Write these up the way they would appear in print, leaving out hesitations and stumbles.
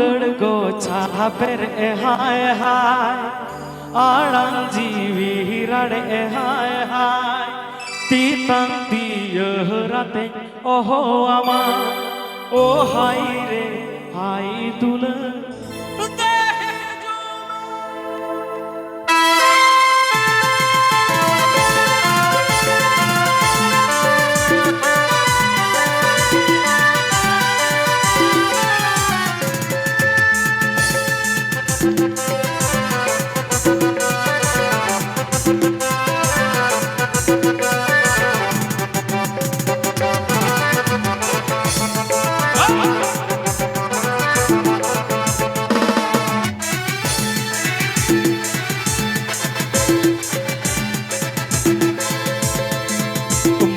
लड़को छापर हाय हाय आड़ां जीवी रड़े हाय हाय तीतां तीय राते ओहो आमा ओ हाय रे हाय दुल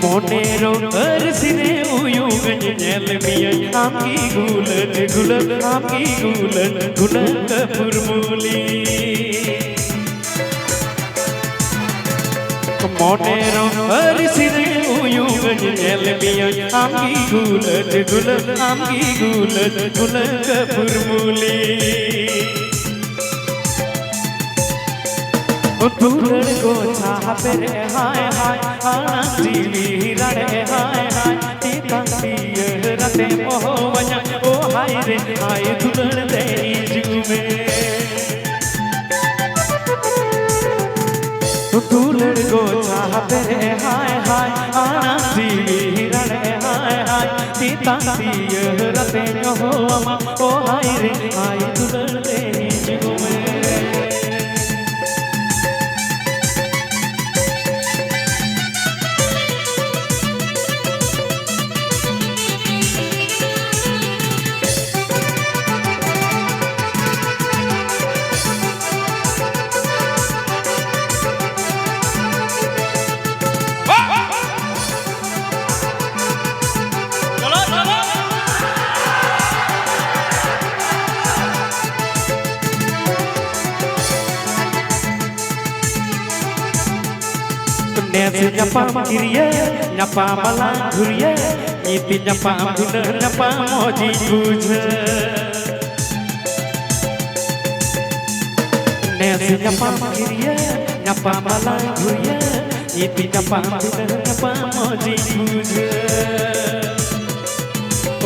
मोनेरो अरसिने उयुगन नेल मिया आमकी गुलन गुलन आमकी गुलन गुलन कपुरमुली मोनेरो अरसिने उयुगन नेल मिया आमकी गुलन गुलन आमकी गुलन गुलन कपुरमुली दुल्हन को छापर हाय हाय आना जीवी रड़े हाय हाय तीता तीय रते ओह वजा ओ हाय रे हाय दुल्हन तेरी जुमे दुल्हन को छापर हाय हाय आना जीवी रड़े हाय हाय तीता तीय रते ओह वमा ओ हाय रे हाय दुल्हन तेरी जुमे Nasi nyapa kiriya, nyapa malang guriya, iti nyapa guna nyapa moji buja. Nasi nyapa kiriya, nyapa malang guriya, iti nyapa guna nyapa moji buja.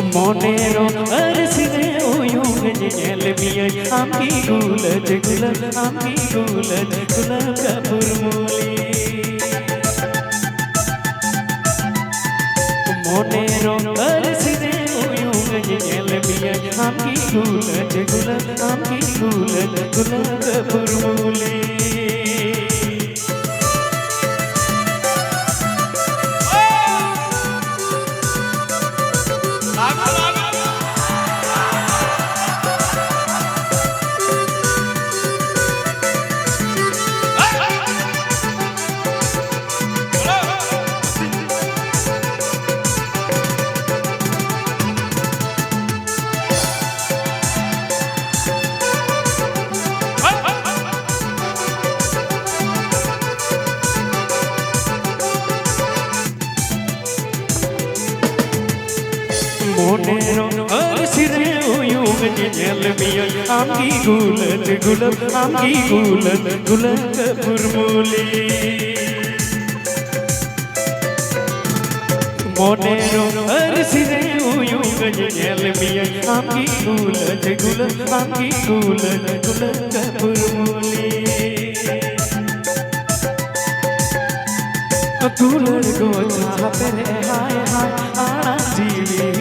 Monero arsine uyung nyel miya, amki gulat gulat, amki gulat gulat kapurmuli. मोनेरो अरसिने उयुग नेल मिया आमकी गुलन गुलन आमकी गुलन गुलन कपुरमुली मोनेरो अरसिने उयुग नेल मिया आमकी गुलन गुलन आमकी गुलन गुलन कपुरमुली मोनेरो अरसिने उयुग नेल मिया आमकी गुलन गुलन आमकी गुलन गुलन कपुरमुली दुल्हन को छापर हाय हाय आना जीवी